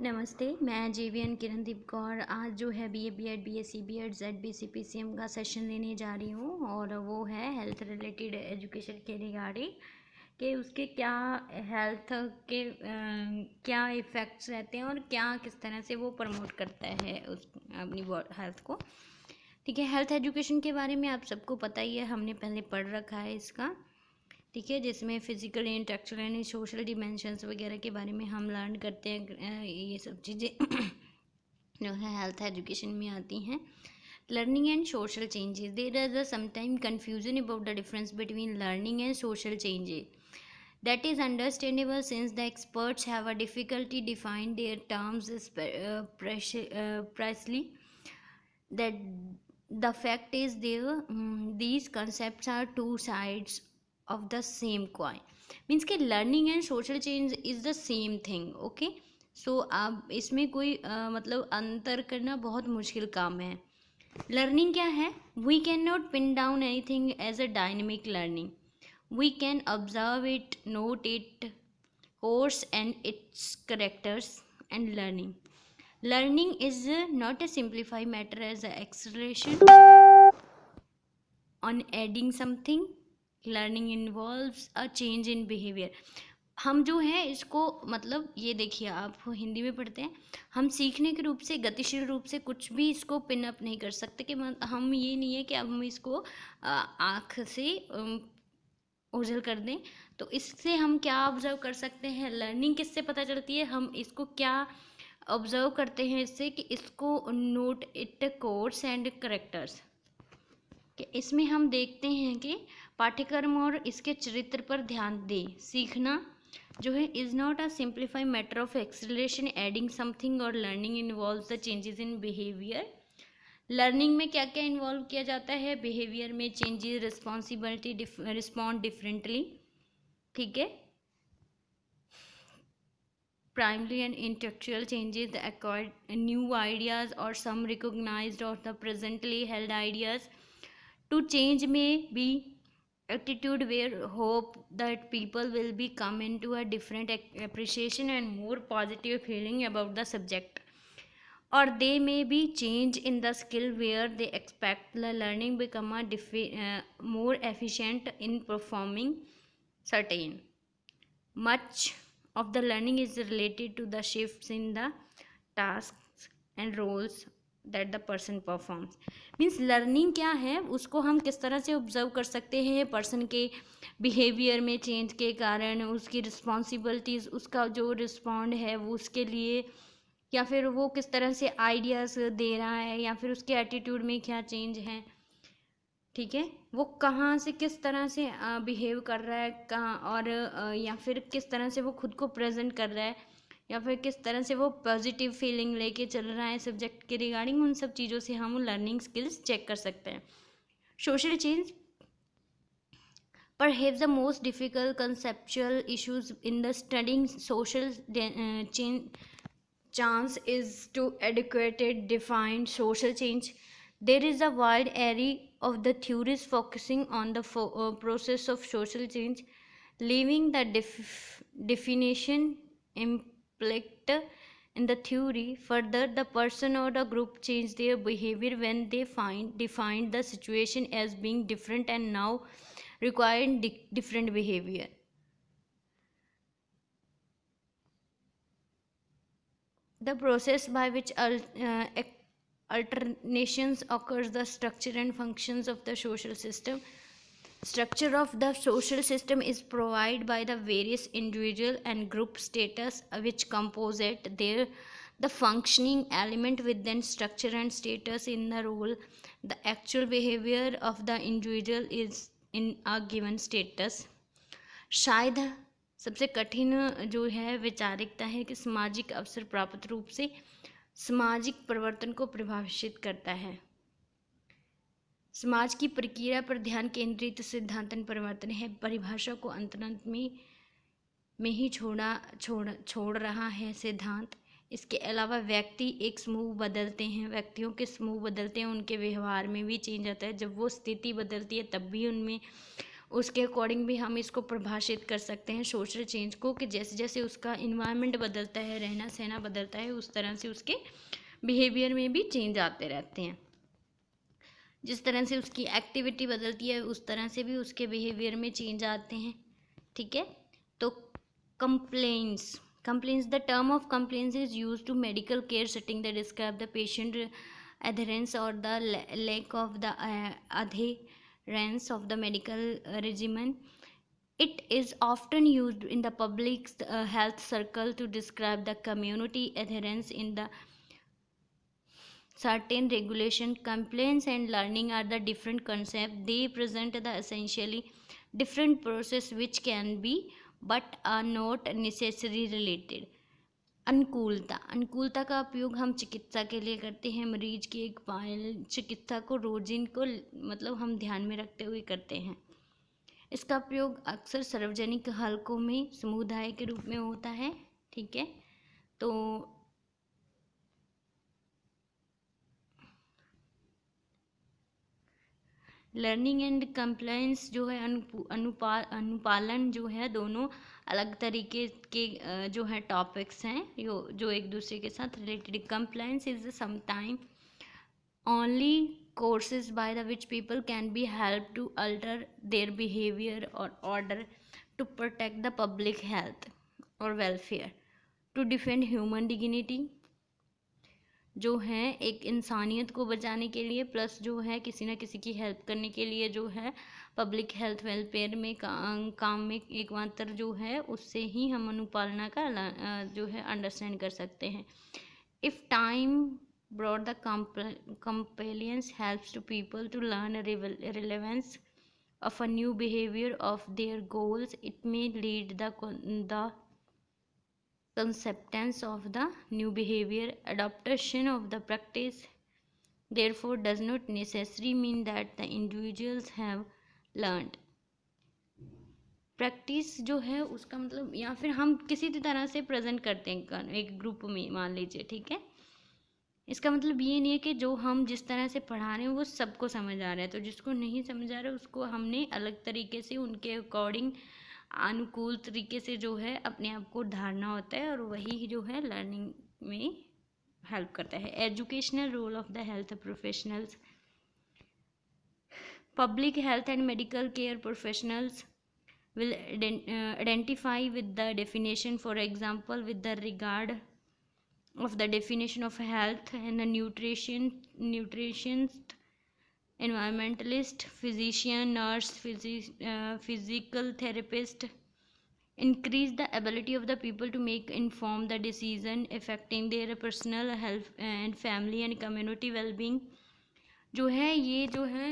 नमस्ते, मैं जेवीएन किरणदीप कौर आज जो है BA BEd BSc BEd ZBC PCM का सेशन लेने जा रही हूँ और वो है हेल्थ रिलेटेड एजुकेशन के रिगार्डिंग कि उसके क्या हेल्थ के क्या इफ़ेक्ट्स रहते हैं और क्या किस तरह से वो प्रमोट करता है उस अपनी हेल्थ को। ठीक है, हेल्थ एजुकेशन के बारे में आप सबको पता ही है, हमने पहले पढ़ रखा है इसका। ठीक है, जिसमें physical intellectual and social dimensions वगैरह के बारे में हम लर्न करते हैं। ये सब चीज़ें जो है हेल्थ एजुकेशन में आती हैं। Learning and social changes, there is a sometime confusion about the difference between learning and social changes. That is understandable since the experts have a difficulty define their terms precisely. That the fact is there, these concepts are two sides of the same coin. Means कि learning and social change is the same thing. Okay, so अब इसमें कोई मतलब अंतर करना बहुत मुश्किल काम है. लर्निंग क्या है? We can not pin down anything as a dynamic learning. We can observe it, note it, course and its characters and learning. Learning is not a simplified matter as a acceleration on adding something. Learning involves a change in behavior. हम जो है इसको मतलब ये देखिए, आप हिंदी में पढ़ते हैं, हम सीखने के रूप से गतिशील रूप से कुछ भी इसको पिन अप नहीं कर सकते कि हम ये नहीं है कि अब हम इसको आँख से ओझल कर दें. तो इससे हम क्या ऑब्जर्व कर सकते हैं? लर्निंग किससे पता चलती है? हम इसको क्या ऑब्जर्व करते हैं इससे कि इसको note it course and characters कि इसमें हम देखते हैं कि पाठ्यक्रम और इसके चरित्र पर ध्यान दें. सीखना जो है is not a simplified matter of acceleration adding something और learning involves the changes in behaviour. Learning में क्या क्या इन्वॉल्व किया जाता है? बिहेवियर में चेंजेस, रिस्पॉन्सिबिलिटी, रिस्पॉन्ड डिफरेंटली. ठीक है, primary and intellectual changes, the acquired new ideas और सम रिकॉग्नाइज्ड और the presently held ideas. To change में be attitude where hope that people will be come into a different appreciation and more positive feeling about the subject. Or they may be change in the skill where they expect the learning become a more efficient in performing certain. Much of the learning is related to the shifts in the tasks and roles that the person performs. Means learning क्या है उसको हम किस तरह से observe कर सकते हैं? पर्सन के बिहेवियर में चेंज के कारण, उसकी रिस्पॉन्सिबिलिटीज़, उसका जो रिस्पॉन्ड है वो उसके लिए, या फिर वो किस तरह से आइडियाज़ दे रहा है, या फिर उसके एटीट्यूड में क्या चेंज है. ठीक है, वो कहाँ से किस तरह से बिहेव कर रहा है, कहाँ और या फिर किस तरह से वो खुद को प्रेजेंट कर रहा है, या फिर किस तरह से वो पॉजिटिव फीलिंग लेके चल रहा है सब्जेक्ट के रिगार्डिंग. उन सब चीज़ों से हम लर्निंग स्किल्स चेक कर सकते हैं. Social change, perhaps the most difficult conceptual issues in the studying social change chance is to adequately define social change. There is a wide array of the theories focusing on the process of social change, leaving the definition implied in the theory. Further, the person or the group change their behavior when they defined the situation as being different and now requiring different behavior. The process by which alternations occurs, the structure and functions of the social system. Structure of the social system is provided by the various individual and group status which compose it. There, the functioning element within structure and status in the role. The actual behavior of the individual is in a given status. शायद सबसे कठिन जो है वैचारिकता है कि सामाजिक अवसर प्राप्त रूप से सामाजिक परिवर्तन को प्रभावित करता है. समाज की प्रक्रिया पर ध्यान केंद्रित सिद्धांतन परिवर्तन है. परिभाषा को अंतरंत में ही छोड़ रहा है सिद्धांत. इसके अलावा व्यक्ति एक समूह बदलते हैं, व्यक्तियों के समूह बदलते हैं, उनके व्यवहार में भी चेंज आता है. जब वो स्थिति बदलती है तब भी उनमें उसके अकॉर्डिंग भी हम इसको परिभाषित कर सकते हैं सोशल चेंज को, कि जैसे जैसे उसका इन्वायरमेंट बदलता है, रहना सहना बदलता है, उस तरह से उसके बिहेवियर में भी चेंज आते रहते हैं। जिस तरह से उसकी एक्टिविटी बदलती है उस तरह से भी उसके बिहेवियर में चेंज आते हैं। ठीक है, तो complaints the term of complaints is used to medical care setting that describe the patient adherence or the lack of the adherence of the medical regimen. It is often used in the public health circle to describe the community adherence in the certain regulation. Complaints and learning are the different concepts. They present the essentially different process which can be but are not necessarily related. अनुकूलता का उपयोग हम चिकित्सा के लिए करते हैं। मरीज की एक चिकित्सा को रोजीन को मतलब हम ध्यान में रखते हुए करते हैं। इसका उपयोग अक्सर सार्वजनिक हलकों में समुदाय के रूप में होता है। ठीक है, तो लर्निंग एंड कंप्लायंस जो है अनुपालन जो है, दोनों अलग तरीके के जो है टॉपिक्स हैं जो एक दूसरे के साथ related. Compliance is sometime only courses by the which people can be helped to alter their behavior or order to protect the public health or welfare, to defend human dignity, जो है एक इंसानियत को बचाने के लिए, प्लस जो है किसी न किसी की हेल्प करने के लिए, जो है पब्लिक हेल्थ वेलफेयर में काम में एकमात्र जो है, उससे ही हम अनुपालना का जो है अंडरस्टैंड कर सकते हैं। If time brought the compliance helps to people to learn a relevance of a new behavior of their goals, it may lead the acceptance of the new behavior. Adoption of the practice therefore does not necessarily mean that the individuals have learned. Practice जो है उसका मतलब, या फिर हम किसी तरह से प्रेजेंट करते हैं एक ग्रुप में, मान लीजिए। ठीक है, इसका मतलब ये नहीं है कि जो हम जिस तरह से पढ़ा रहे हैं वो सबको समझ आ रहा है, तो जिसको नहीं समझ आ रहा है उसको हमने अलग तरीके से उनके अकॉर्डिंग अनुकूल तरीके से जो है अपने आप को ढालना होता है, और वही जो है लर्निंग में हेल्प करता है। Educational role of the health professionals. Public health and medical care professionals will identify with the definition, for example with the regard of the definition of health and the nutritionist, environmentalist, physician, nurse, physical therapist, increase the ability of the people to make informed the decision affecting their personal health and family and community well-being। जो है ये जो है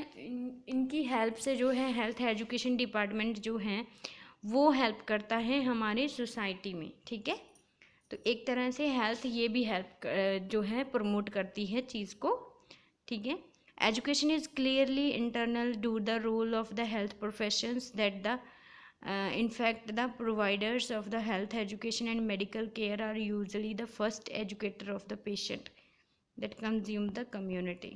इनकी help से जो है health education department जो है वो हेल्प करता है हमारे सोसाइटी में। ठीक है, तो एक तरह से हेल्थ ये भी हेल्प जो है प्रमोट करती है चीज़ को। ठीक है, education is clearly internal to the role of the health professions that the in fact the providers of the health education and medical care are usually the first educator of the patient that consume the community.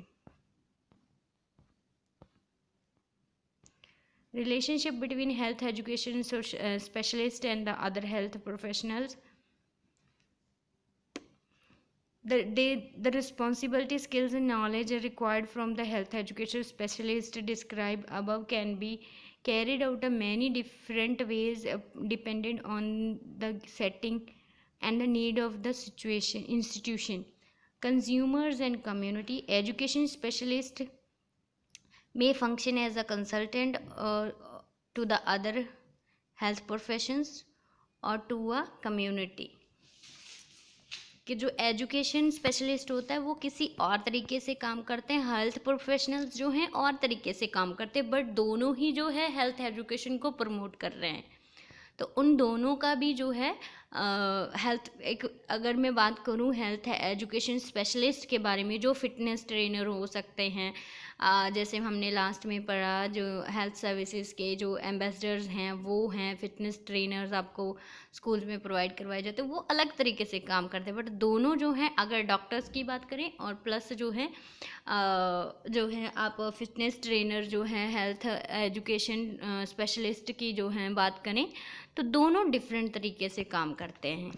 Relationship between health education specialist and the other health professionals. The responsibility, skills and knowledge required from the health education specialist described above can be carried out in many different ways dependent on the setting and the need of the institution, consumers and community. Education specialist may function as a consultant to the other health professions or to a community. कि जो education specialist होता है वो किसी और तरीके से काम करते हैं, हेल्थ प्रोफेशनल्स जो हैं और तरीके से काम करते हैं, बट दोनों ही जो है हेल्थ एजुकेशन को प्रमोट कर रहे हैं। तो उन दोनों का भी जो है हेल्थ, एक अगर मैं बात करूं हेल्थ एजुकेशन स्पेशलिस्ट के बारे में, जो फिटनेस ट्रेनर हो सकते हैं, जैसे हमने लास्ट में पढ़ा, जो हेल्थ सर्विसेज के जो एम्बेसडर्स हैं वो हैं फिटनेस ट्रेनर्स, आपको स्कूल में प्रोवाइड करवाए जाते हैं, वो अलग तरीके से काम करते हैं। बट दोनों जो हैं, अगर डॉक्टर्स की बात करें और प्लस जो है आप फिटनेस ट्रेनर जो हैं, हेल्थ एजुकेशन स्पेशलिस्ट की जो हैं बात करें, तो दोनों डिफरेंट तरीके से काम करते हैं।